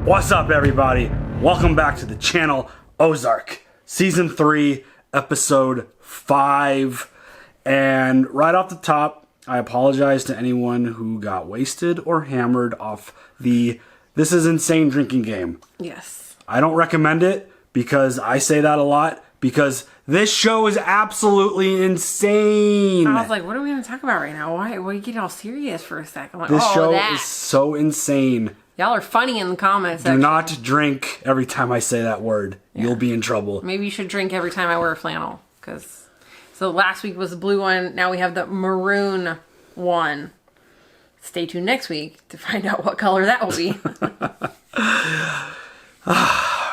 What's up, everybody? Welcome back to the channel, Ozark, Season 3, Episode 5. And right off the top, I apologize to anyone who got wasted or hammered off the This Is Insane drinking game. Yes. I don't recommend it because I say that a lot because this show is absolutely insane. I was like, what are we going to talk about right now? Why are you getting all serious for a second? I'm like, This show is so insane. Y'all are funny in the comments section. Do not drink every time I say that word. Yeah. You'll be in trouble. Maybe you should drink every time I wear a flannel. So last week was the blue one. Now we have the maroon one. Stay tuned next week to find out what color that will be.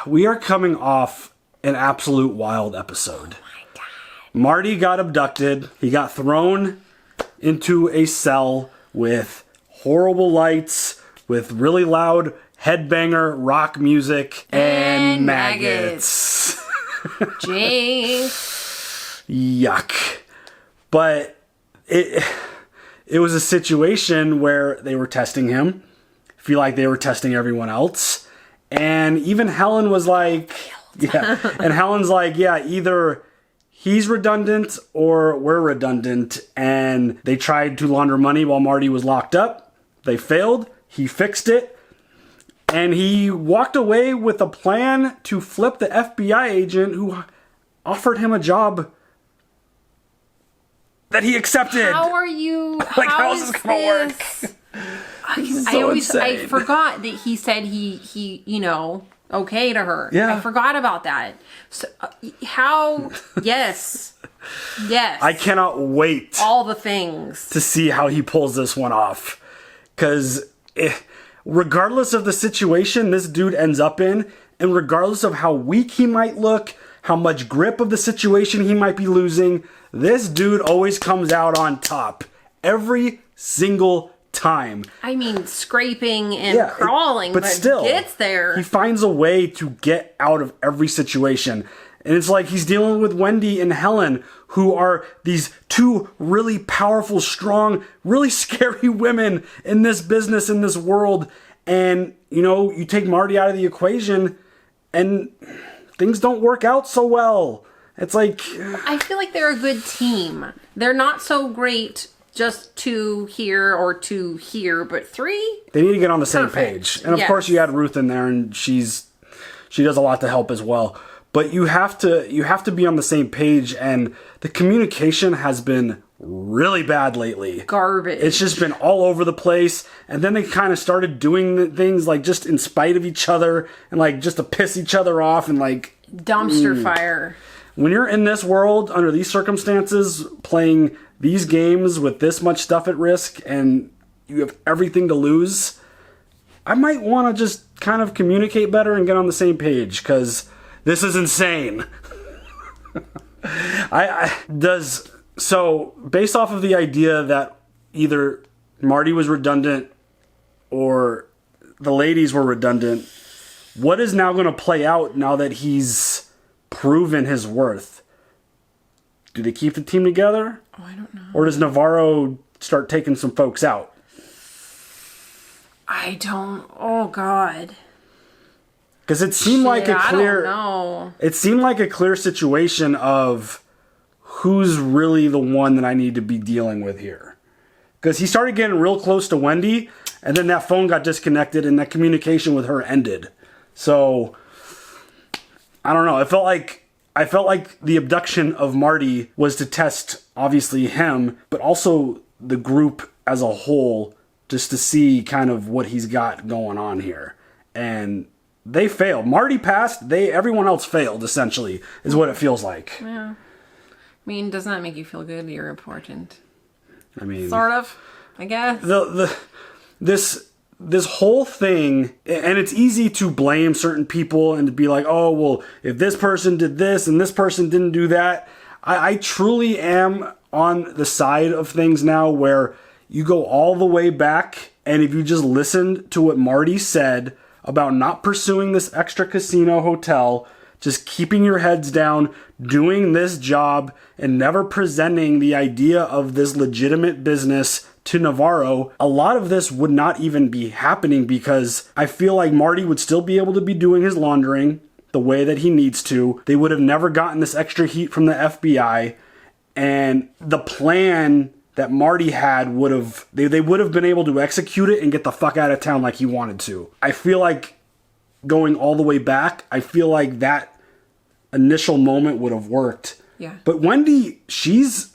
We are coming off an absolute wild episode. Oh my God. Marty got abducted. He got thrown into a cell with horrible lights, with really loud headbanger rock music, and maggots. Jay. Yuck. But it was a situation where they were testing him. I feel like they were testing everyone else. And even Helen was like, yeah. And Helen's like, yeah, either he's redundant or we're redundant. And they tried to launder money while Marty was locked up. They failed. He fixed it. And he walked away with a plan to flip the FBI agent who offered him a job that he accepted. How are you? Like, how is this gonna work? I forgot that he said he okay to her. Yeah. I forgot about that. So how? Yes. I cannot wait. All the things. To see how he pulls this one off. Because regardless of the situation this dude ends up in, and regardless of how weak he might look, how much grip of the situation he might be losing, this dude always comes out on top. Every single time. I mean, scraping and crawling, but still gets there. He finds a way to get out of every situation. And it's like he's dealing with Wendy and Helen, who are these two really powerful, strong, really scary women in this business, in this world. And, you take Marty out of the equation and things don't work out so well. It's like... I feel like they're a good team. They're not so great just two here or two here, but three? They need to get on the same page. And of course you add Ruth in there, and she does a lot to help as well. But you have to be on the same page, and the communication has been really bad lately. Garbage. It's just been all over the place. And then they kind of started doing things like just in spite of each other and like just to piss each other off and like dumpster fire. When you're in this world under these circumstances, playing these games with this much stuff at risk and you have everything to lose, I might want to just kind of communicate better and get on the same page, because this is insane. So, based off of the idea that either Marty was redundant or the ladies were redundant, what is now going to play out now that he's proven his worth? Do they keep the team together? Oh, I don't know. Or does Navarro start taking some folks out? I don't... Oh, God. Because it seemed like a clear... I don't know. It seemed like a clear situation of who's really the one that I need to be dealing with here. Because he started getting real close to Wendy, and then that phone got disconnected, and that communication with her ended. So, I don't know. I felt like the abduction of Marty was to test, obviously, him, but also the group as a whole, just to see kind of what he's got going on here. And they failed. Marty passed. Everyone else failed, essentially, is what it feels like. Yeah. I mean, doesn't that make you feel good? You're important. I mean... Sort of, I guess. This whole thing, and it's easy to blame certain people and to be like, oh, well, if this person did this and this person didn't do that. I truly am on the side of things now where you go all the way back, and if you just listened to what Marty said about not pursuing this extra casino hotel, just keeping your heads down, doing this job, and never presenting the idea of this legitimate business to Navarro, a lot of this would not even be happening because I feel like Marty would still be able to be doing his laundering the way that he needs to. They would have never gotten this extra heat from the FBI, and the plan that Marty had would have, they would have been able to execute it and get the fuck out of town like he wanted to. I feel like going all the way back, I feel like that initial moment would have worked. Yeah. But Wendy, she's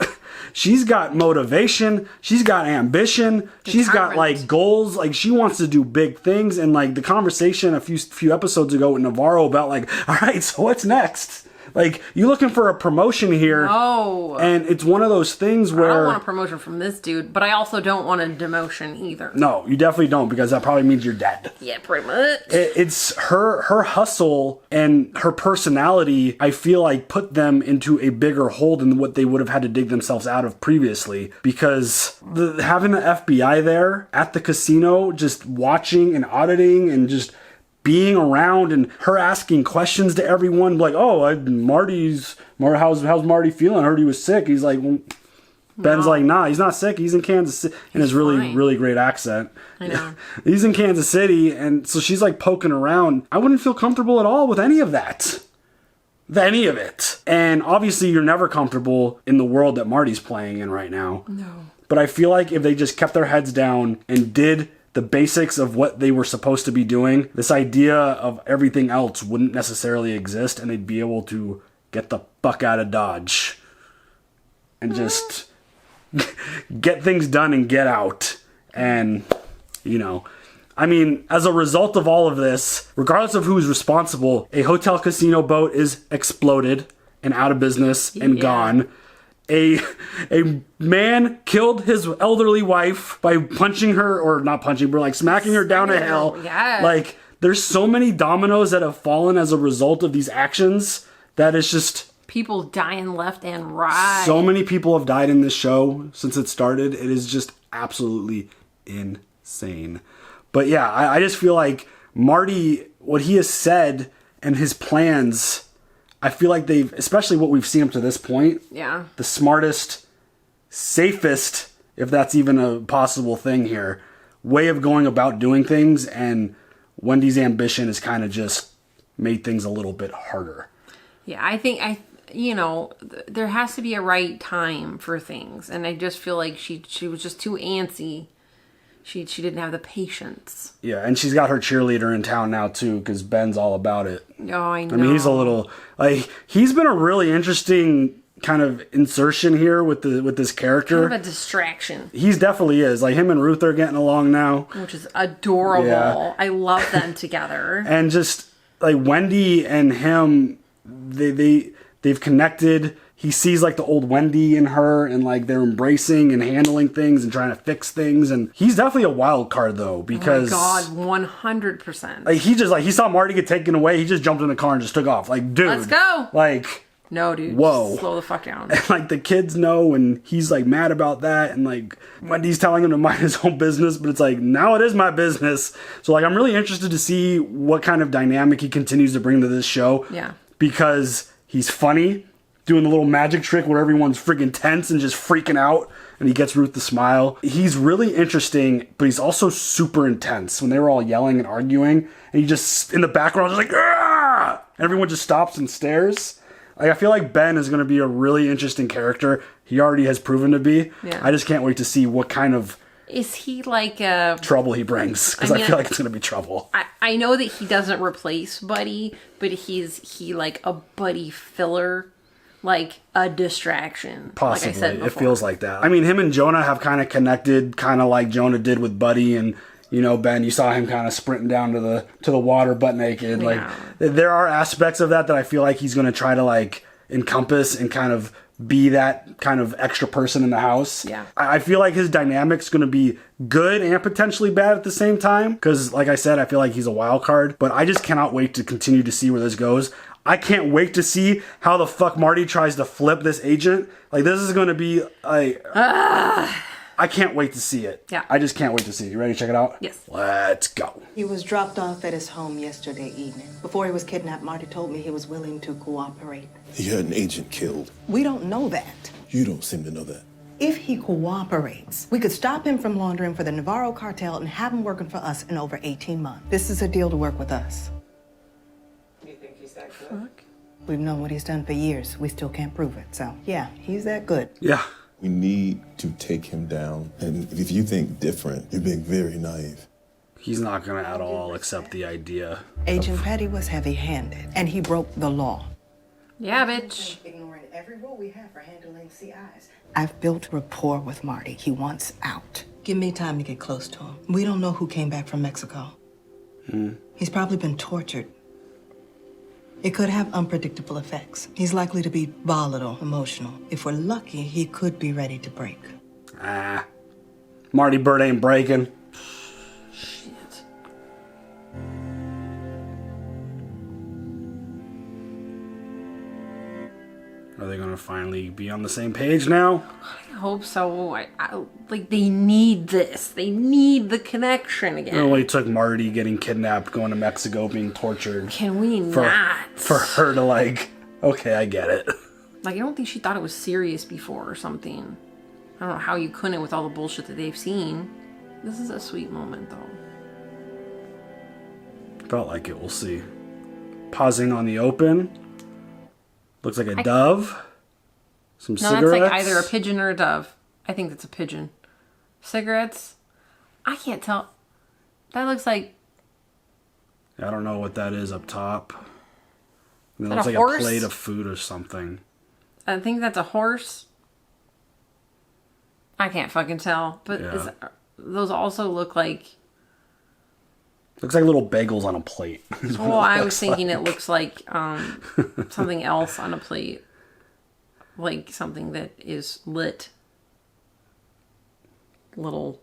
got motivation, she's got ambition, she's got like goals, like she wants to do big things. And like the conversation a few episodes ago with Navarro about like, all right, so what's next? Like, you looking for a promotion here. No. And it's one of those things where... I don't want a promotion from this dude, but I also don't want a demotion either. No, you definitely don't, because that probably means you're dead. Yeah, pretty much. It's her hustle and her personality, I feel like, put them into a bigger hole than what they would have had to dig themselves out of previously. Because having the FBI there at the casino, just watching and auditing and just... being around and her asking questions to everyone, like, oh, how's Marty feeling? I heard he was sick. He's like, well, Ben's like, nah, he's not sick. He's in Kansas City. In his really, really great accent. I know. He's in Kansas City. And so she's like poking around. I wouldn't feel comfortable at all with any of that. Any of it. And obviously you're never comfortable in the world that Marty's playing in right now. No. But I feel like if they just kept their heads down and did the basics of what they were supposed to be doing, this idea of everything else wouldn't necessarily exist, and they'd be able to get the fuck out of Dodge and just get things done and get out. And, you know, I mean, as a result of all of this, regardless of who's responsible, a hotel casino boat is exploded and out of business and gone. A man killed his elderly wife by punching her, or not punching, but like smacking her down a hill. Yeah. Like, there's so many dominoes that have fallen as a result of these actions that it's just... people dying left and right. So many people have died in this show since it started. It is just absolutely insane. But yeah, I just feel like Marty, what he has said and his plans... I feel like they've, especially what we've seen up to this point, the smartest, safest, if that's even a possible thing here, way of going about doing things, and Wendy's ambition has kind of just made things a little bit harder. Yeah, I think, there has to be a right time for things, and I just feel like she was just too antsy. She didn't have the patience. Yeah, and she's got her cheerleader in town now, too, because Ben's all about it. Oh, I know. I mean, he's a little... like, he's been a really interesting kind of insertion here with this character. Kind of a distraction. He definitely is. Like, him and Ruth are getting along now. Which is adorable. Yeah. I love them together. And just, like, Wendy and him, they've connected... He sees, like, the old Wendy in her, and, like, they're embracing and handling things and trying to fix things. And he's definitely a wild card, though, because... Oh, my God, 100%. Like, he saw Marty get taken away. He just jumped in the car and just took off. Like, dude. Let's go. Like... no, dude. Whoa. Just slow the fuck down. And, like, the kids know, and he's, like, mad about that. And, like, Wendy's telling him to mind his own business. But it's like, now it is my business. So, like, I'm really interested to see what kind of dynamic he continues to bring to this show. Yeah. Because he's funny. Doing the little magic trick where everyone's freaking tense and just freaking out, and he gets Ruth to smile. He's really interesting, but he's also super intense. When they were all yelling and arguing, and he just, in the background, just like, ah! And everyone just stops and stares. Like, I feel like Ben is going to be a really interesting character. He already has proven to be. Yeah. I just can't wait to see what kind of... is he like a... trouble he brings, because I feel like it's going to be trouble. I know that he doesn't replace Buddy, but he like a Buddy filler... like a distraction. Possibly. Like I said before. It feels like that. I mean, him and Jonah have kind of connected, kind of like Jonah did with Buddy, and Ben, you saw him kind of sprinting down to the water butt naked. Like, there are aspects of that I feel like he's going to try to like encompass and kind of be that kind of extra person in the house. Yeah. I feel like his dynamic's going to be good and potentially bad at the same time, because like I said, I feel like he's a wild card, but I just cannot wait to continue to see where this goes. I can't wait to see how the fuck Marty tries to flip this agent. Like, this is going to be like... I can't wait to see it. Yeah. I just can't wait to see it. You ready to check it out? Yes. Let's go. He was dropped off at his home yesterday evening. Before he was kidnapped, Marty told me he was willing to cooperate. He had an agent killed. We don't know that. You don't seem to know that. If he cooperates, we could stop him from laundering for the Navarro cartel and have him working for us in over 18 months. This is a deal to work with us. You think he's that good? We've known what he's done for years. We still can't prove it. So, yeah, he's that good. Yeah. We need to take him down. And if you think different, you're being very naive. He's not going to at all accept the idea. Agent Petty was heavy-handed, and he broke the law. Yeah, bitch. Ignoring every rule we have for handling CIs. I've built rapport with Marty. He wants out. Give me time to get close to him. We don't know who came back from Mexico. He's probably been tortured. It could have unpredictable effects. He's likely to be volatile, emotional. If we're lucky, he could be ready to break. Marty Byrde ain't breaking. Shit. Are they going to finally be on the same page now? I hope so. Like, they need this. They need the connection again. It only took Marty getting kidnapped, going to Mexico, being tortured. Can we not? For her to like, okay, I get it. Like, I don't think she thought it was serious before or something. I don't know how you couldn't with all the bullshit that they've seen. This is a sweet moment, though. Felt like it, we'll see. Pausing on the open. Looks like a dove. Some cigarettes. That's like either a pigeon or a dove. I think that's a pigeon. Cigarettes? I can't tell. That looks like... I don't know what that is up top. It that looks a like horse? a plate of food or something. I think that's a horse. I can't fucking tell. But Yeah. those also look like... Looks like little bagels on a plate. Well, I was thinking it looks like something else on a plate. Like something that is lit. Little...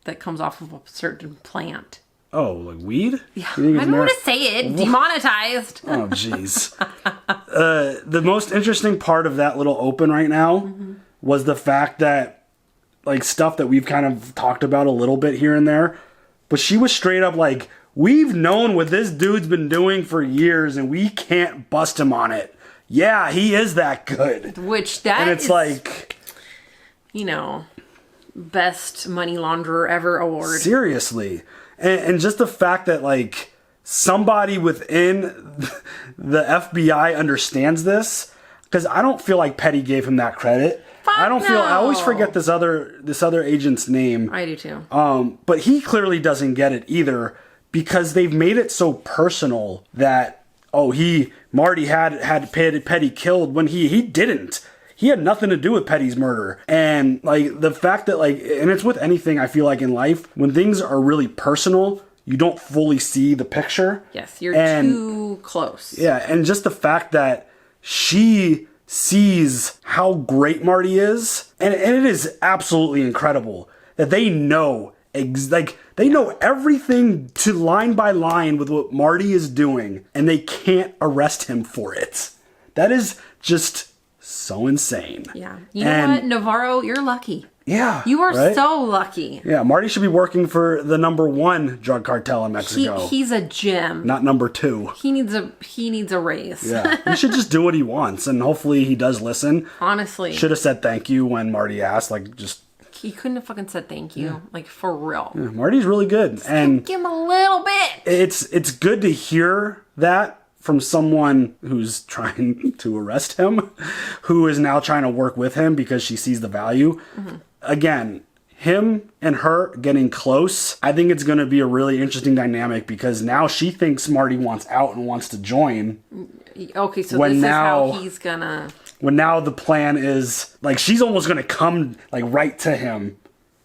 that comes off of a certain plant. Oh, like weed? Yeah, I don't want to say it. Demonetized. Oh, jeez. The most interesting part of that little open right now was the fact that, like, stuff that we've kind of talked about a little bit here and there, but she was straight up like, we've known what this dude's been doing for years, and we can't bust him on it. Yeah, he is that good. Which that and it's is, like, you know, best money launderer ever award. Seriously. And just the fact that, like, somebody within the FBI understands this, because I don't feel like Petty gave him that credit. I always forget this other agent's name. I do too. But he clearly doesn't get it either, because they've made it so personal that, Marty had Petty killed when he didn't. He had nothing to do with Petty's murder. And, like, the fact that, like, and it's with anything, I feel like, in life, when things are really personal, you don't fully see the picture. Yes, you're too close. Yeah, and just the fact that she sees how great Marty is, and it is absolutely incredible that they know, they know everything to line by line with what Marty is doing, and they can't arrest him for it. That is just... so insane. Yeah. You know what, Navarro, you're lucky. Yeah. You are right? so lucky. Yeah, Marty should be working for the #1 drug cartel in Mexico. He's a gem. Not #2. He needs a raise. Yeah. He should just do what he wants, and hopefully he does listen. Honestly. Should have said thank you when Marty asked, like, just... He couldn't have fucking said thank you. Like, for real. Yeah, Marty's really good. And give him a little bit. It's good to hear that from someone who's trying to arrest him, who is now trying to work with him because she sees the value. Mm-hmm. Again, him and her getting close, I think it's going to be a really interesting dynamic, because now she thinks Marty wants out and wants to join. Okay, so this is how he's gonna... When now the plan is, like, she's almost going to come, like, right to him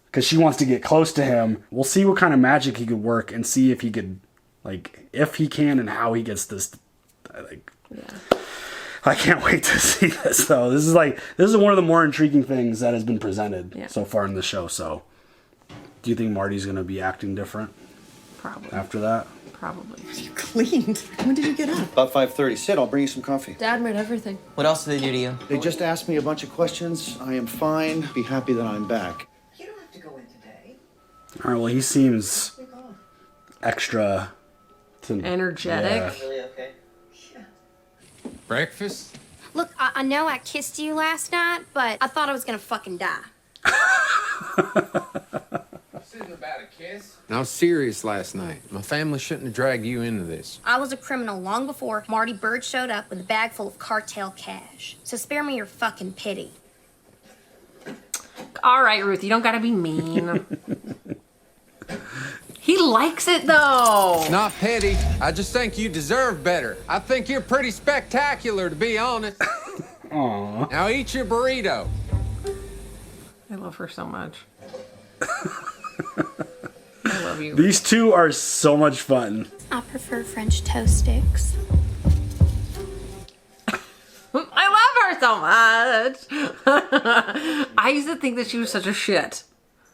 because she wants to get close to him. We'll see what kind of magic he could work and see if he could, like, if he can and how he gets this... I can't wait to see this, though. This is one of the more intriguing things that has been presented so far in the show. So, do you think Marty's going to be acting different? Probably. After that? Probably. You cleaned. When did you get up? About 5:30. Sit, I'll bring you some coffee. Dad made everything. What else did they do to you? They just asked me a bunch of questions. I am fine. Be happy that I'm back. You don't have to go in today. All right, well, he seems extra... energetic. Really okay? Breakfast? Look, I know I kissed you last night, but I thought I was gonna fucking die. This isn't about a kiss. I was serious last night. My family shouldn't have dragged you into this. I was a criminal long before Marty Byrdes showed up with a bag full of cartel cash. So spare me your fucking pity. All right, Ruth, you don't gotta be mean. He likes it though. Not petty. I just think you deserve better. I think you're pretty spectacular, to be honest. Aww. Now eat your burrito. I love her so much. I love you. These two are so much fun. I prefer French toast sticks. I love her so much. I used to think that she was such a shit.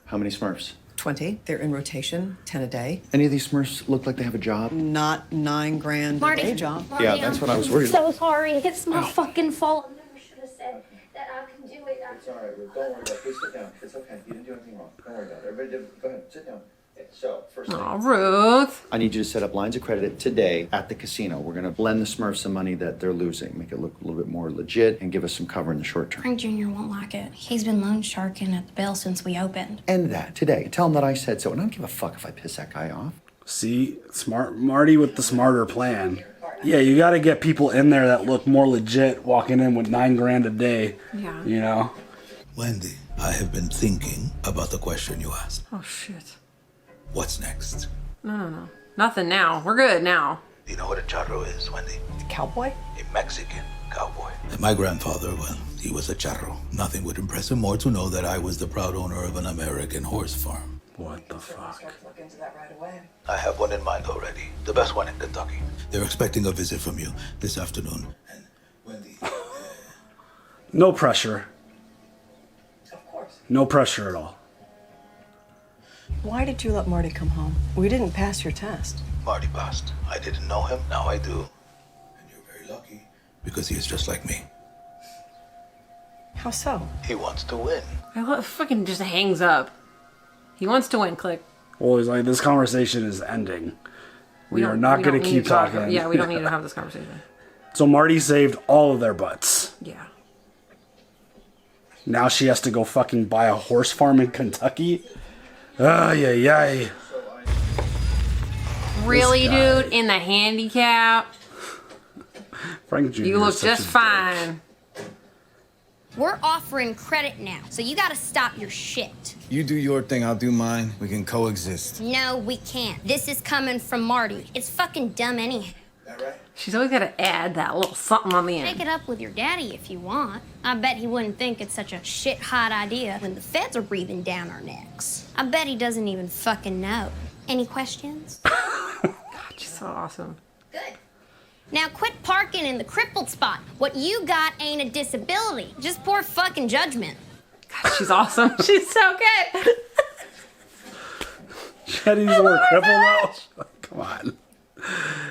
How many Smurfs? 20. They're in rotation, 10 a day. Any of these Smurfs look like they have a job? Not $9 grand Marty. a day job. Marty, Yeah, that's what I was worried about. So sorry. It's my fucking fault. I never should have said that I can do it. It's all right, Ruth. Don't worry about it. Please sit down. It's okay. You didn't do anything wrong. Don't worry about it. Everybody did. Go ahead. Sit down. Okay, so, first thing. Oh, Ruth. I need you to set up lines of credit today at the casino. We're going to lend the Smurfs some money that they're losing, make it look a little bit more legit, and give us some cover in the short term. Frank Jr. won't like it. He's been loan sharking at the Bell since we opened. End that today. Tell him that I said so, and I don't give a fuck if I piss that guy off. See, smart Marty with the smarter plan. Yeah, you got to get people in there that look more legit, walking in with $9 grand a day. Yeah. You know. Wendy, I have been thinking about the question you asked. Oh shit. What's next? No. Nothing now. We're good now. Do you know what a charro is, Wendy? Cowboy? A Mexican cowboy. And my grandfather, well, he was a charro. Nothing would impress him more to know that I was the proud owner of an American horse farm. What the fuck? Look into that right away. I have one in mind already. The best one in Kentucky. They're expecting a visit from you this afternoon. And Wendy... No pressure. Of course. No pressure at all. Why did you let Marty come home? We didn't pass your test. Marty passed. I didn't know him. Now I do. And you're very lucky because he is just like me. How so? He wants to win. I love fucking just hangs up. He wants to win. Click. Well, he's like, this conversation is ending. We are don't- not we going don't to need keep talk- talking. Yeah, we don't need to have this conversation. So Marty saved all of their butts. Yeah. Now she has to go fucking buy a horse farm in Kentucky? Ay, ay, ay. Really, guy. dude? In the handicap? Frank Jr. You look is such just a dick. fine. We're offering credit now, so you gotta stop your shit. You do your thing, I'll do mine. We can coexist. No, we can't. This is coming from Marty. It's fucking dumb anyhow. She's always got to add that little something on the Take end. it up with your daddy if you want. I bet he wouldn't think it's such a shit hot idea when the feds are breathing down our necks. I bet he doesn't even fucking know. Any questions? God, she's so awesome. Good. Now quit parking in the crippled spot. What you got ain't a disability, just poor fucking judgment. God, she's awesome. She's so good. Shetty's more crippled though? Come on.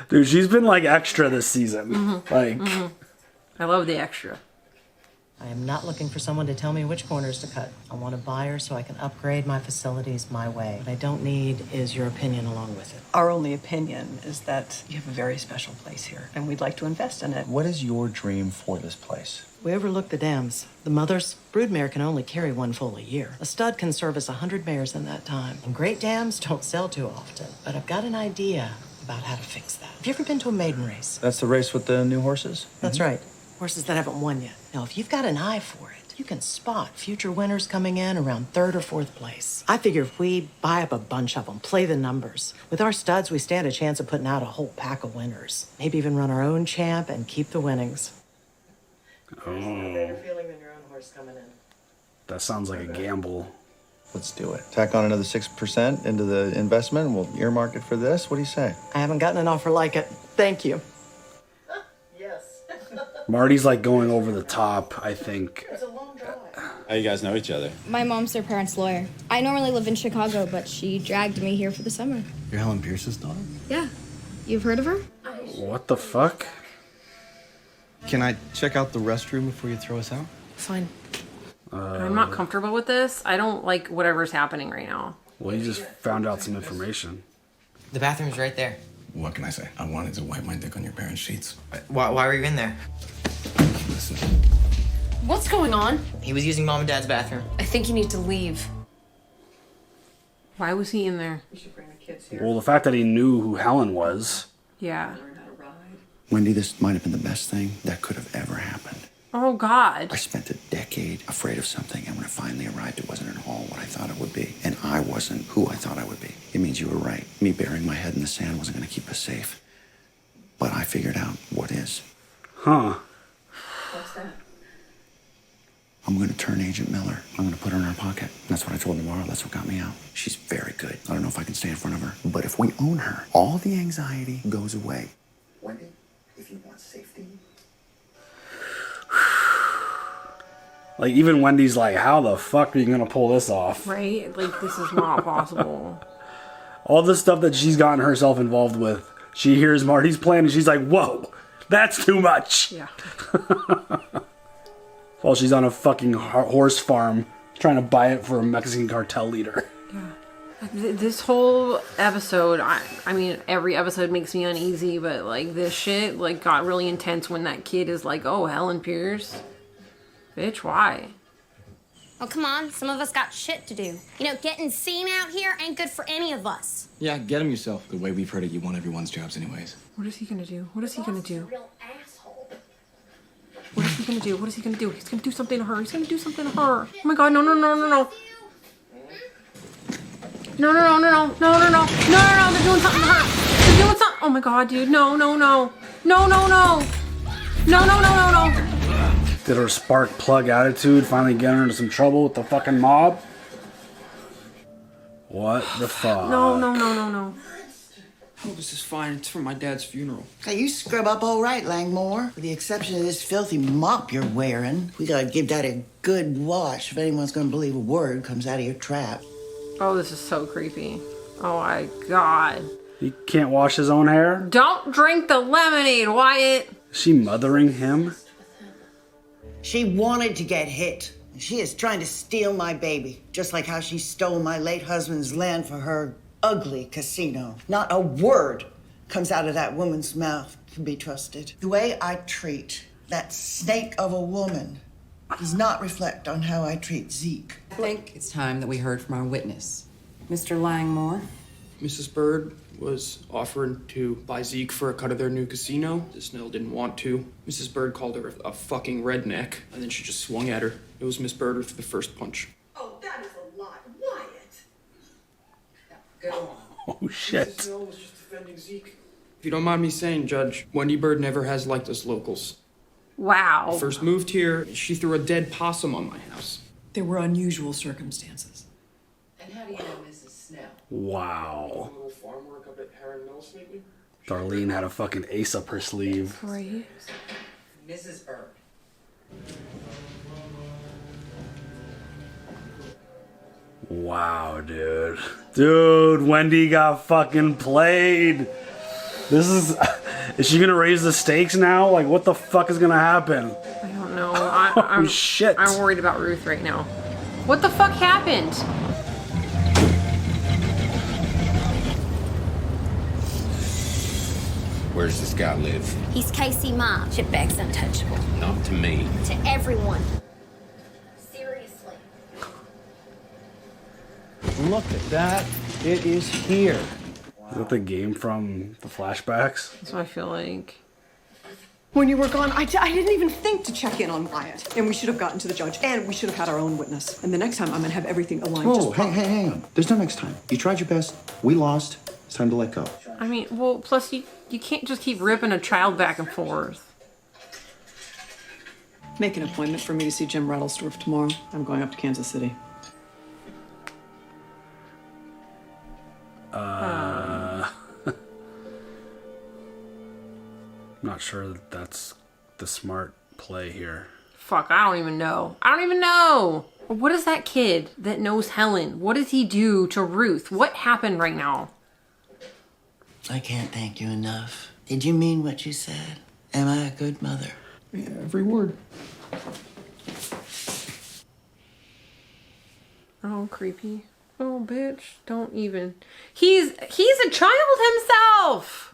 Dude, she's been like extra this season. Like, I love the extra. I am not looking for someone to tell me which corners to cut. I want a buyer so I can upgrade my facilities my way. What I don't need is your opinion along with it. Our only opinion is that you have a very special place here, and we'd like to invest in it. What is your dream for this place? We overlook the dams. The mothers, broodmare can only carry one foal a year. A stud can service 100 mares in that time. And great dams don't sell too often. But I've got an idea about how to fix that. Have you ever been to a maiden race? That's the race with the new horses? That's right. Horses that haven't won yet. Now, if you've got an eye for it, you can spot future winners coming in around 3rd or 4th place. I figure if we buy up a bunch of them, play the numbers, with our studs, we stand a chance of putting out a whole pack of winners. Maybe even run our own champ and keep the winnings. oh, feeling than your own horse coming in. that sounds like a gamble. Let's do it. Tack on another 6% into the investment, and we'll earmark it for this. What do you say? I haven't gotten an offer like it. Thank you. Yes. Marty's like going over the top, I think. It's a long drive. How you guys know each other? My mom's their parents' lawyer. I normally live in Chicago, but she dragged me here for the summer. You're Helen Pierce's daughter? Yeah. You've heard of her? What the fuck? Can I check out the restroom before you throw us out? Fine. I'm not comfortable with this. I don't like whatever's happening right now. Well, you just found out some information. The bathroom's right there. What can I say? I wanted to wipe my dick on your parents' sheets. Why were you in there? Listen, What's going on? He was using Mom and Dad's bathroom. I think you need to leave. Why was he in there? We should bring the kids here. Well, the fact that he knew who Helen was. Yeah. Learn how to ride. Wendy, this might have been the best thing that could have ever happened. Oh, God. I spent a decade afraid of something, and when it finally arrived, it wasn't at all what I thought it would be. And I wasn't who I thought I would be. It means you were right. Me burying my head in the sand wasn't going to keep us safe. But I figured out what is. Huh. What's that? I'm going to turn Agent Miller. I'm going to put her in her pocket. That's what I told Navarro. That's what got me out. She's very good. I don't know if I can stay in front of her. But if we own her, all the anxiety goes away. Wendy, if you want safety... Like, even Wendy's like, how the fuck are you gonna pull this off? Right? Like, this is not possible. All the stuff that she's gotten herself involved with. She hears Marty's plan and she's like, whoa, that's too much. Yeah. While she's on a fucking horse farm trying to buy it for a Mexican cartel leader. Yeah. This whole episode, I mean, every episode makes me uneasy, but, like, this shit, like, got really intense when that kid is like, oh, Helen Pierce? Bitch, why? Oh, come on. Some of us got shit to do. You know, getting seen out here ain't good for any of us. Yeah, get him yourself. The way we've heard it, you want everyone's jobs anyways. What is he gonna do? What is he gonna do? What is he gonna do? What is he gonna do? He's gonna do something to her. He's gonna do something to her. Oh my god, no, no, no, no, no. No, no, no, no, no, no, no, no, no, no, no, they're doing something to her. They're doing something. Oh my god, dude. No, no, no. No, no, no. No, no, no, no, no. Did her spark plug attitude finally get her into some trouble with the fucking mob? What the fuck? No, no, no, no, no. Oh, this is fine. It's for my dad's funeral. Hey, you scrub up all right, Langmore. With the exception of this filthy mop you're wearing. We gotta give that a good wash if anyone's gonna believe a word comes out of your trap. Oh, this is so creepy. Oh my god. He can't wash his own hair? Don't drink the lemonade, Wyatt. Is she mothering him? She wanted to get hit. She is trying to steal my baby, just like how she stole my late husband's land for her ugly casino. Not a word comes out of that woman's mouth to be trusted. The way I treat that snake of a woman does not reflect on how I treat Zeke. I think it's time that we heard from our witness. Mr. Langmore. Mrs. Byrd was offering to buy Zeke for a cut of their new casino. Snell didn't want to. Mrs. Byrd called her a fucking redneck, and then she just swung at her. It was Miss Byrd with the first punch. Oh, that is a lot. Wyatt! Go on. Oh, shit. Mrs. Snell was just defending Zeke. If you don't mind me saying, Judge, Wendy Byrd never has liked us locals. Wow. First moved here, she threw a dead possum on my house. There were unusual circumstances. And how do you know Mrs. Snell? Wow. A little farm work up at Heron Mills lately? Darlene had a fucking ace up her sleeve. Right. Mrs. Byrd. Wow, dude. Dude, Wendy got fucking played. This is she gonna raise the stakes now? Like, what the fuck is gonna happen? I don't know. I'm shit. I'm worried about Ruth right now. What the fuck happened? Where does this guy live? He's Casey Mom. Shitbag's untouchable. Not to me. To everyone. Seriously. Look at that. It is here. Is that the game from the flashbacks? That's what I feel like. When you were gone, I didn't even think to check in on Wyatt. And we should have gotten to the judge, and we should have had our own witness. And the next time, I'm gonna have everything aligned. Oh, hang on. There's no next time. You tried your best. We lost. It's time to let go. I mean, well, plus you can't just keep ripping a child back and forth. Make an appointment for me to see Jim Rattlesdorf tomorrow. I'm going up to Kansas City. Not sure that that's the smart play here. Fuck, I don't even know. I don't even know. What is that kid that knows Helen? What does he do to Ruth? What happened right now? I can't thank you enough. Did you mean what you said? Am I a good mother? Yeah, every word. Oh, creepy. Oh, bitch. Don't even. He's a child himself.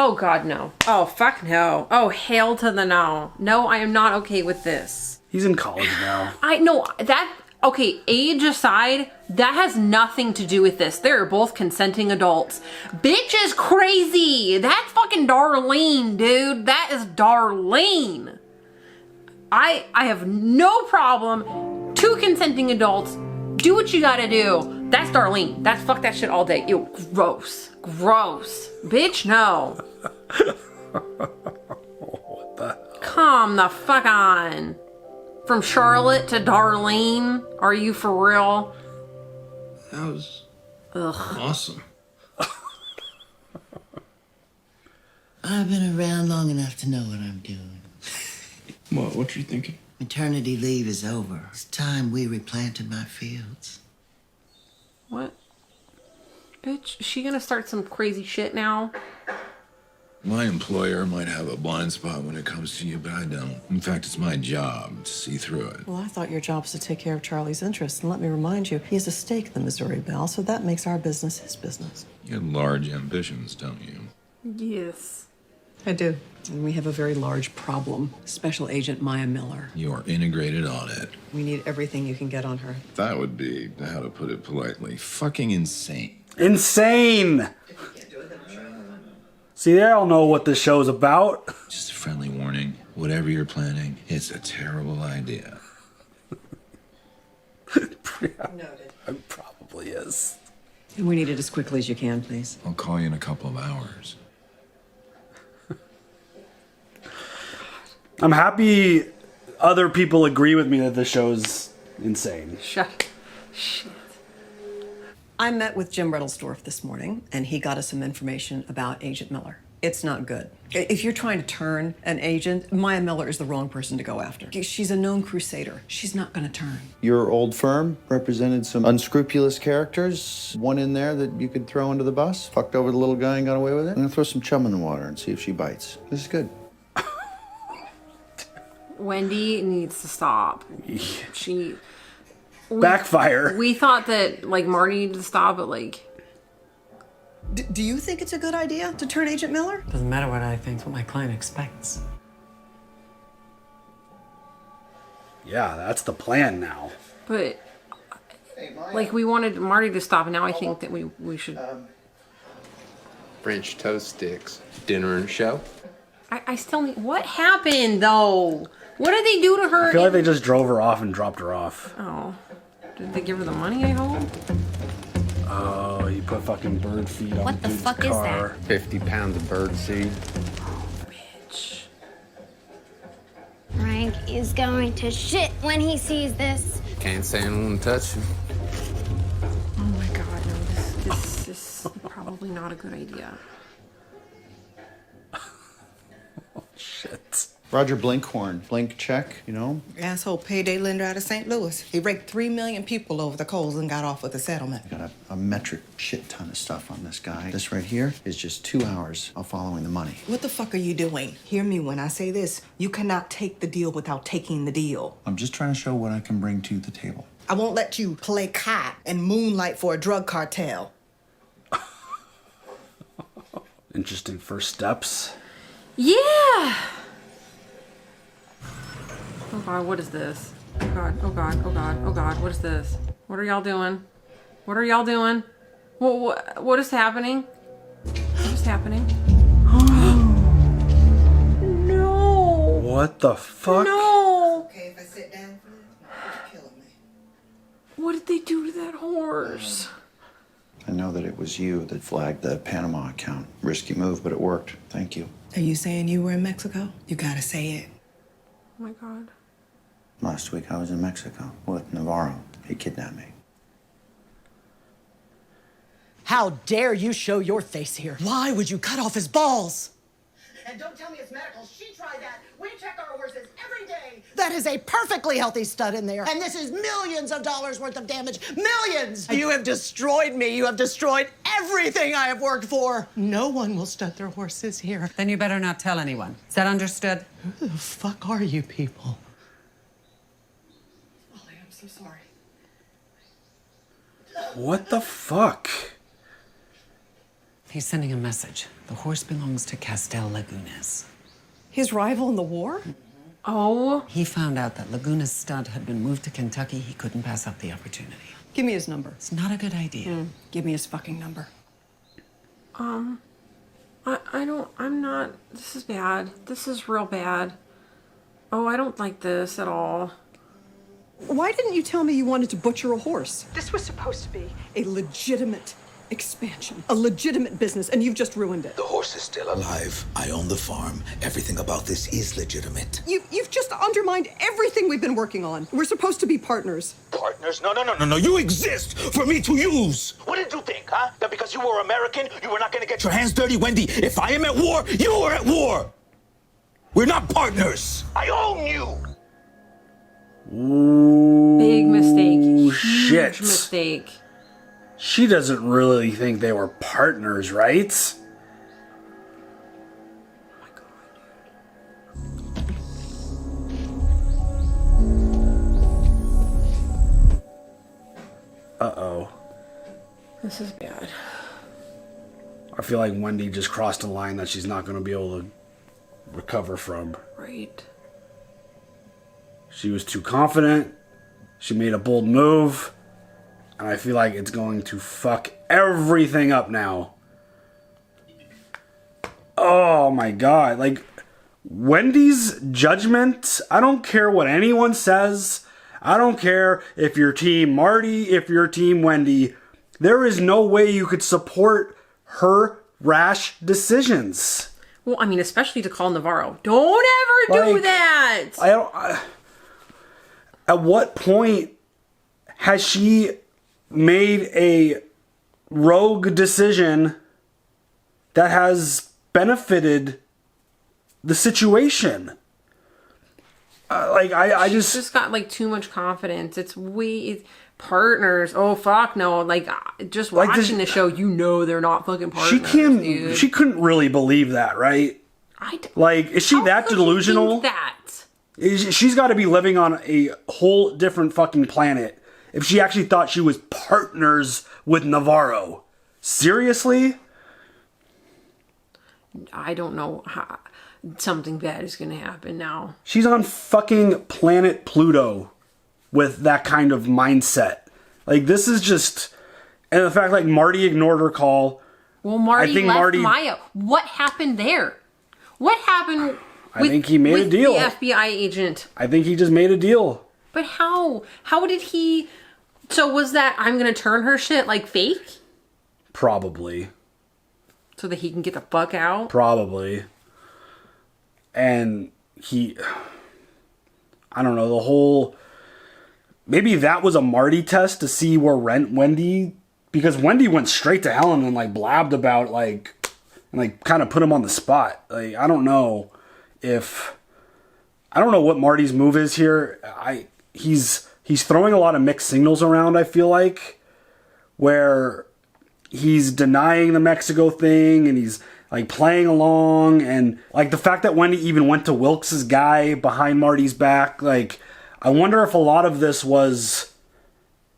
Oh, God, no. Oh, fuck no. Oh, hail to the no. No, I am not okay with this. He's in college now. I know that. Okay, age aside, that has nothing to do with this. They're both consenting adults. Bitch is crazy. That's fucking Darlene, dude. That is Darlene. I have no problem. Two consenting adults. Do what you gotta do. That's Darlene. That's fuck that shit all day. Ew, gross. Gross. Bitch, no. What the hell? Come the fuck on. From Charlotte to Darlene? Are you for real? That was Ugh. awesome. I've been around long enough to know what I'm doing. What you thinking? Maternity leave is over. It's time we replanted my fields. What? Bitch, is she gonna start some crazy shit now? My employer might have a blind spot when it comes to you, but I don't. In fact, it's my job to see through it. Well, I thought your job was to take care of Charlie's interests. And let me remind you, he has a stake in the Missouri Belle, so that makes our business his business. You have large ambitions, don't you? Yes. I do. And we have a very large problem. Special Agent Maya Miller. Your integrated audit. We need everything you can get on her. That would be, how to put it politely, fucking insane. Insane! See, they all know what this show's about. Just a friendly warning. Whatever you're planning, it's a terrible idea. It probably is. And we need it as quickly as you can, please. I'll call you in a couple of hours. I'm happy other people agree with me that this show's insane. Shit. I met with Jim Riddlesdorf this morning, and he got us some information about Agent Miller. It's not good. If you're trying to turn an agent, Maya Miller is the wrong person to go after. She's a known crusader. She's not going to turn. Your old firm represented some unscrupulous characters. One in there that you could throw under the bus. Fucked over the little guy and got away with it. I'm gonna throw some chum in the water and see if she bites. This is good. Wendy needs to stop. She... Backfire. We thought that, like, Marty needed to stop, but, like... Do you think it's a good idea to turn Agent Miller? Doesn't matter what I think, it's what my client expects. Yeah, that's the plan now. But, like, we wanted Marty to stop, and now I think that we should... French toast sticks. Dinner and show? I still need... What happened, though? What did they do to her? I feel like they just drove her off and dropped her off. Oh. Did they give her the money, I hope? Oh, you put fucking bird feed on What the dude's fuck is car. 50 pounds of bird seed. Bitch. Frank is going to shit when he sees this. Can't say I won't touch him. Oh my god, no. This is probably not a good idea. Oh, shit. Roger Blinkhorn. Blink check, you know? Asshole payday lender out of St. Louis. He raked 3 million people over the coals and got off with a settlement. Got a metric shit ton of stuff on this guy. This right here is just 2 hours of following the money. What the fuck are you doing? Hear me when I say this. You cannot take the deal without taking the deal. I'm just trying to show what I can bring to the table. I won't let you play cop and moonlight for a drug cartel. Interesting first steps. Yeah! Oh god, what is this? Oh god, oh god, oh god, oh god, what is this? What are y'all doing? What are y'all doing? What is happening? What is happening? No! What the fuck? No! Okay, if I sit down for this, you're killing me. What did they do to that horse? I know that it was you that flagged the Panama account. Risky move, but it worked. Thank you. Are you saying you were in Mexico? You gotta say it. Oh my god. Last week I was in Mexico with Navarro. He kidnapped me. How dare you show your face here? Why would you cut off his balls? And don't tell me it's medical. She tried that. We check our horses every day. That is a perfectly healthy stud in there. And this is millions of dollars worth of damage. Millions! You have destroyed me. You have destroyed everything I have worked for. No one will stud their horses here. Then you better not tell anyone. Is that understood? Who the fuck are you people? Molly, I'm so sorry. What the fuck? He's sending a message. The horse belongs to Castel Lagunas. His rival in the war? Oh. He found out that Laguna's stud had been moved to Kentucky. He couldn't pass up the opportunity. Give me his number. It's not a good idea. Give me his fucking number. I'm not, this is bad. This is real bad. Oh, I don't like this at all. Why didn't you tell me you wanted to butcher a horse? This was supposed to be a legitimate expansion, a legitimate business, and you've just ruined it. The horse is still alive. I own the farm. Everything about this is legitimate. You've just undermined everything we've been working on. We're supposed to be partners. Partners? No. You exist for me to use. What did you think, huh? That because you were American, you were not going to get your hands dirty, Wendy? If I am at war, you are at war. We're not partners. I own you. Ooh, Big mistake. Shit. Huge mistake. She doesn't really think they were partners, right? Uh-oh. This is bad. I feel like Wendy just crossed a line that she's not going to be able to recover from. Right. She was too confident. She made a bold move. And I feel like it's going to fuck everything up now. Oh my god. Like, Wendy's judgment, I don't care what anyone says. I don't care if you're Team Marty, if you're Team Wendy. There is no way you could support her rash decisions. Well, I mean, especially to call Navarro. Don't ever do that! At what point has she made a rogue decision that has benefited the situation? I just got like too much confidence. It's partners. Oh fuck no! Like just watching the show, you know they're not fucking partners. Dude. She couldn't really believe that, right? Is she that delusional? She's got to be living on a whole different fucking planet if she actually thought she was partners with Navarro. Seriously? I don't know how something bad is going to happen now. She's on fucking planet Pluto with that kind of mindset. Like, this is just... And the fact, like, Marty ignored her call. Well, Marty left Maya. What happened there? What happened I think he made a deal. The FBI agent. I think he just made a deal. But how? How did he... So was that I'm going to turn her shit, like, fake? Probably. So that he can get the fuck out? Probably. And he... I don't know, the whole... Maybe that was a Marty test to see where Wendy... Because Wendy went straight to Helen and, like, blabbed about, like... And, like, kind of put him on the spot. Like, I don't know if... I don't know what Marty's move is here. He's throwing a lot of mixed signals around, I feel like. Where he's denying the Mexico thing and he's, like, playing along. And, like, the fact that Wendy even went to Wilkes' guy behind Marty's back. Like, I wonder if a lot of this was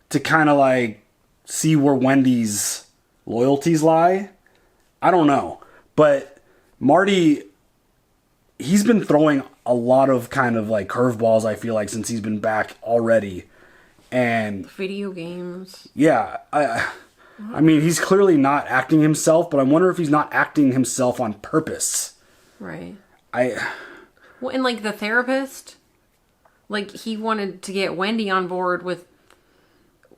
to kind of, like, see where Wendy's loyalties lie. I don't know. But Marty, he's been throwing a lot of kind of like curveballs, I feel like, since he's been back already. And video games. Yeah. I mean, he's clearly not acting himself, but I wonder if he's not acting himself on purpose. Right. Well, and like the therapist, like he wanted to get Wendy on board with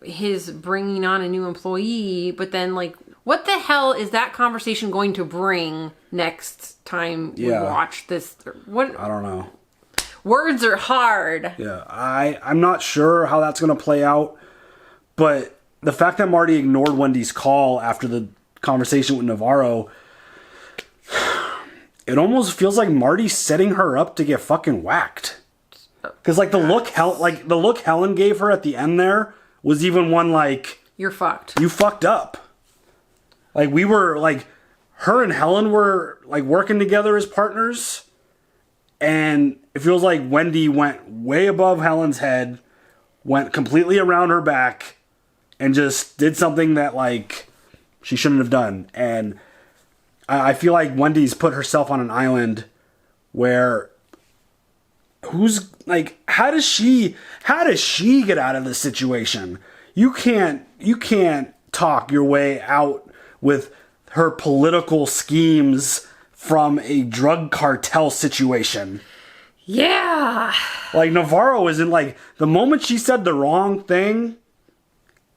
his bringing on a new employee, but then like, what the hell is that conversation going to bring next time we watch this? What? I don't know. Words are hard. Yeah, I'm not sure how that's going to play out, but the fact that Marty ignored Wendy's call after the conversation with Navarro, it almost feels like Marty's setting her up to get fucking whacked. Because like the look Helen gave her at the end there was even one like, you're fucked. You fucked up. Like, we were, like, her and Helen were, like, working together as partners. And it feels like Wendy went way above Helen's head, went completely around her back, and just did something that, like, she shouldn't have done. And I feel like Wendy's put herself on an island where how does she get out of this situation? You can't talk your way out with her political schemes from a drug cartel situation. Yeah. Like, Navarro isn't like, the moment she said the wrong thing,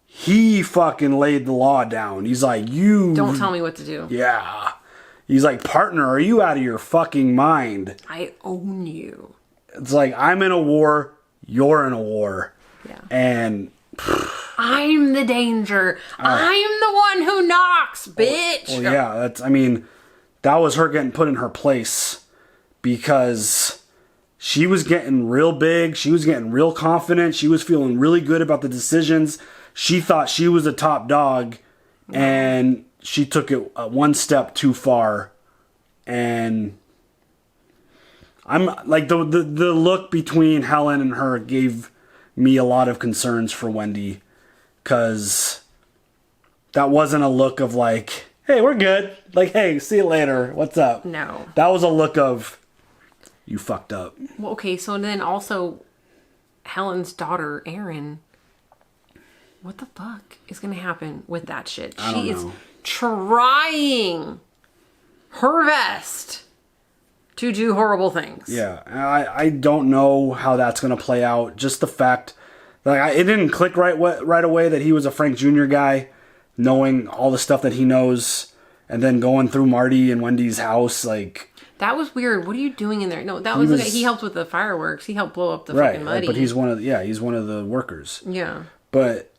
he fucking laid the law down. He's like, you don't tell me what to do. Yeah. He's like, partner, are you out of your fucking mind? I own you. It's like, I'm in a war, you're in a war. Yeah. And I'm the danger. I'm the one who knocks, bitch. Well, yeah, that was her getting put in her place because she was getting real big. She was getting real confident. She was feeling really good about the decisions. She thought she was a top dog, and she took it one step too far. And I'm like, the look between Helen and her gave me a lot of concerns for Wendy, because that wasn't a look of like, hey, we're good. Like, hey, see you later. What's up? No. That was a look of, you fucked up. Well, okay, so then also Helen's daughter, Erin, what the fuck is going to happen with that shit? She is trying her best to do horrible things. Yeah, I don't know how that's going to play out. Just the fact that it didn't click right away that he was a Frank Jr. guy, knowing all the stuff that he knows, and then going through Marty and Wendy's house, like... That was weird. What are you doing in there? No, that was the guy. He helped with the fireworks. He helped blow up the fucking Muddy. But he's one of the workers. Yeah. But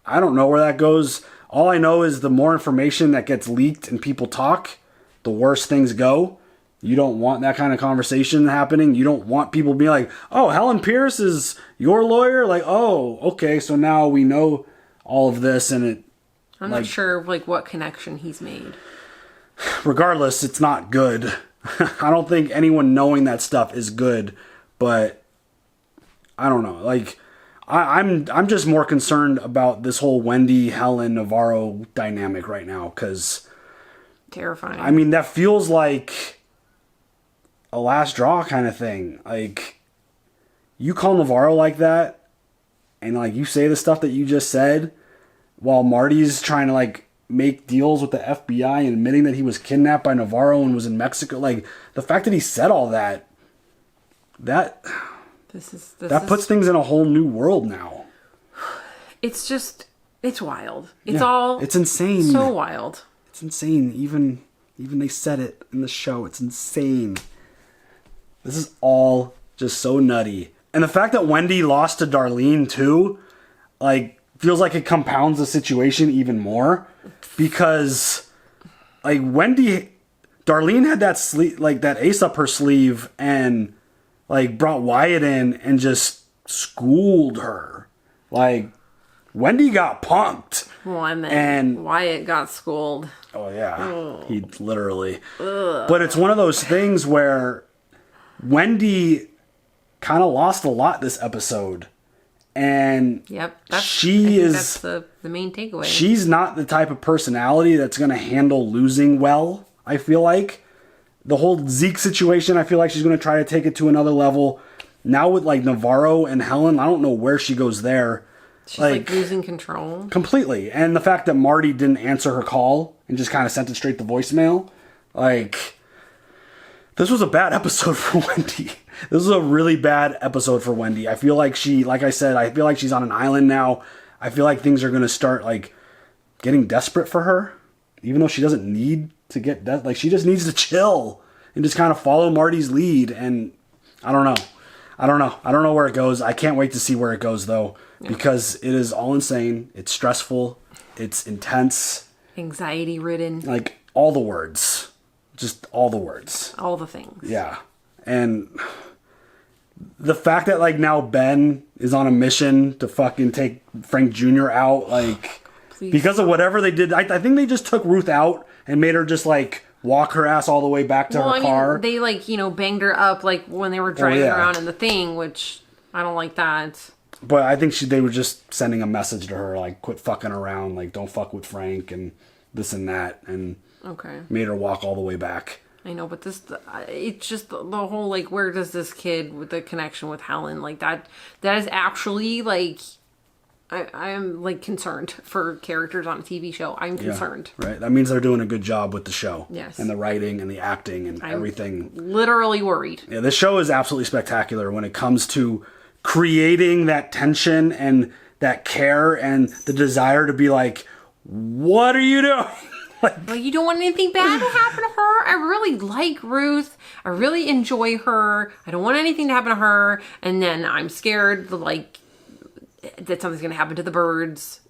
I don't know where that goes. All I know is the more information that gets leaked and people talk, the worse things go. You don't want that kind of conversation happening. You don't want people being like, oh, Helen Pierce is your lawyer? Like, oh, okay, so now we know all of this, and it... I'm not sure what connection he's made. Regardless, it's not good. I don't think anyone knowing that stuff is good, but I don't know. Like, I'm just more concerned about this whole Wendy, Helen, Navarro dynamic right now, because... Terrifying. I mean, that feels like a last draw kind of thing. Like, you call Navarro like that, and like you say the stuff that you just said, while Marty's trying to make deals with the FBI and admitting that he was kidnapped by Navarro and was in Mexico. Like, the fact that he said all that puts things in a whole new world now. It's wild. It's insane. So wild. It's insane. Even they said it in the show. It's insane. This is all just so nutty. And the fact that Wendy lost to Darlene too, feels like it compounds the situation even more, because Darlene had that ace up her sleeve and brought Wyatt in and just schooled her. Wendy got punked. Well, and Wyatt got schooled. Oh yeah. Ugh. He literally. Ugh. But it's one of those things where Wendy kind of lost a lot this episode. And that's the main takeaway. She's not the type of personality that's going to handle losing well, I feel like. The whole Zeke situation, I feel like she's going to try to take it to another level. Now with Navarro and Helen, I don't know where she goes there. She's losing control. Completely. And the fact that Marty didn't answer her call and just kind of sent it straight to voicemail. This was a bad episode for Wendy. This is a really bad episode for Wendy. I feel like I feel like she's on an island now. I feel like things are going to start getting desperate for her. Even though she doesn't need to get she just needs to chill and just kind of follow Marty's lead. And I don't know. I don't know where it goes. I can't wait to see where it goes though, because it is all insane. It's stressful. It's intense. Anxiety ridden. All the words. Just all the words. All the things. Yeah. And the fact that now Ben is on a mission to fucking take Frank Jr. out, because of whatever they did. I think they just took Ruth out and made her just walk her ass all the way back to her car. They banged her up when they were driving around in the thing, which I don't like that. But I think they were just sending a message to her, quit fucking around, don't fuck with Frank, and this and that, and Okay. made her walk all the way back. I know, but it's just the whole, like, where does this kid with the connection with Helen, like, that is actually, like, I am, like, concerned for characters on a TV show. I'm concerned. Yeah, right? That means they're doing a good job with the show. Yes. And the writing and the acting and everything. Literally worried. Yeah, this show is absolutely spectacular when it comes to creating that tension and that care and the desire to be like, what are you doing? Like, you don't want anything bad to happen to her. I really like Ruth. I really enjoy her. I don't want anything to happen to her. And then I'm scared, like, that something's going to happen to the Byrdes.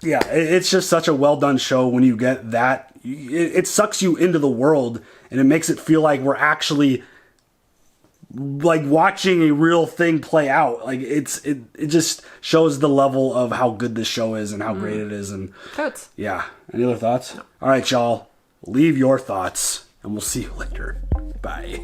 Yeah, it's just such a well done show when you get that. It sucks you into the world and it makes it feel like we're actually like watching a real thing play out. Like it just shows the level of how good this show is and how great it is. And Totes. Yeah. Any other thoughts? All right, y'all. Leave your thoughts and we'll see you later. Bye.